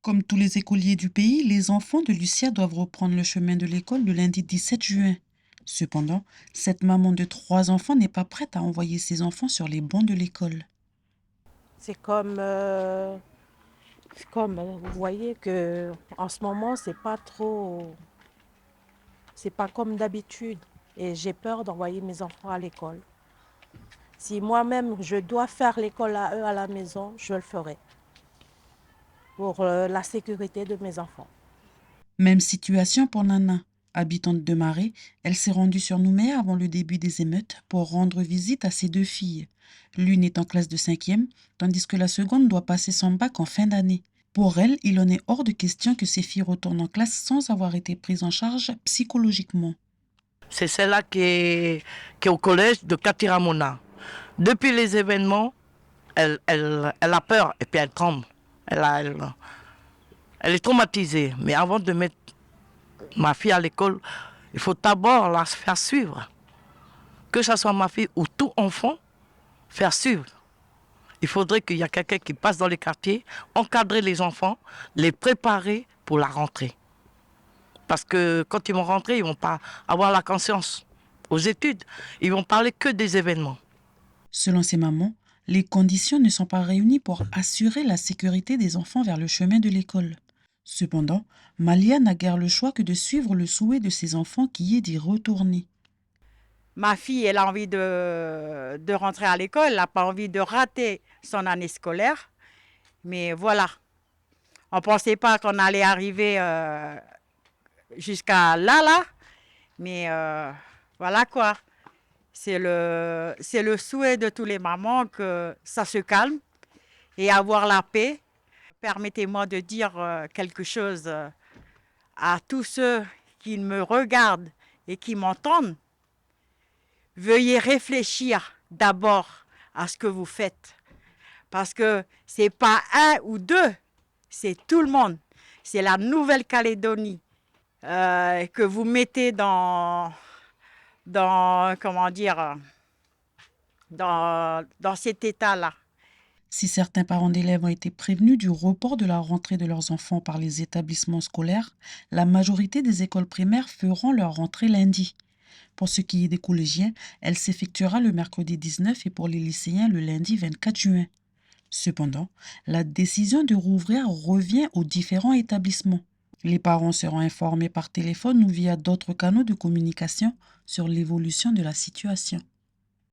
Comme tous les écoliers du pays, les enfants de Lucia doivent reprendre le chemin de l'école le lundi 17 juin. Cependant, cette maman de 3 enfants n'est pas prête à envoyer ses enfants sur les bancs de l'école. C'est comme, vous voyez que en ce moment, c'est pas comme d'habitude. Et j'ai peur d'envoyer mes enfants à l'école. Si moi-même, je dois faire l'école à eux à la maison, je le ferai pour la sécurité de mes enfants. Même situation pour Nana. Habitante de Marais, elle s'est rendue sur Nouméa avant le début des émeutes pour rendre visite à ses 2 filles. L'une est en classe de 5e, tandis que la seconde doit passer son bac en fin d'année. Pour elle, il en est hors de question que ses filles retournent en classe sans avoir été prises en charge psychologiquement. C'est celle-là qui est au collège de Katiramona. Depuis les événements, elle a peur et puis elle tremble. Elle est traumatisée. Mais avant de mettre ma fille à l'école, il faut d'abord la faire suivre. Que ce soit ma fille ou tout enfant, faire suivre. Il faudrait qu'il y ait quelqu'un qui passe dans les quartiers, encadrer les enfants, les préparer pour la rentrée. Parce que quand ils vont rentrer, ils ne vont pas avoir la conscience aux études. Ils vont parler que des événements. Selon ses mamans, les conditions ne sont pas réunies pour assurer la sécurité des enfants vers le chemin de l'école. Cependant, Malia n'a guère le choix que de suivre le souhait de ses enfants qui est d'y retourner. Ma fille, elle a envie de rentrer à l'école, elle n'a pas envie de rater son année scolaire. Mais voilà, on ne pensait pas qu'on allait arriver jusqu'à là. Mais voilà quoi. C'est le souhait de tous les mamans que ça se calme et avoir la paix. Permettez-moi de dire quelque chose à tous ceux qui me regardent et qui m'entendent. Veuillez réfléchir d'abord à ce que vous faites. Parce que ce n'est pas un ou deux, c'est tout le monde. C'est la Nouvelle-Calédonie que vous mettez comment dire, dans cet état-là. Si certains parents d'élèves ont été prévenus du report de la rentrée de leurs enfants par les établissements scolaires, la majorité des écoles primaires feront leur rentrée lundi. Pour ce qui est des collégiens, elle s'effectuera le mercredi 19 et pour les lycéens le lundi 24 juin. Cependant, la décision de rouvrir revient aux différents établissements. Les parents seront informés par téléphone ou via d'autres canaux de communication sur l'évolution de la situation.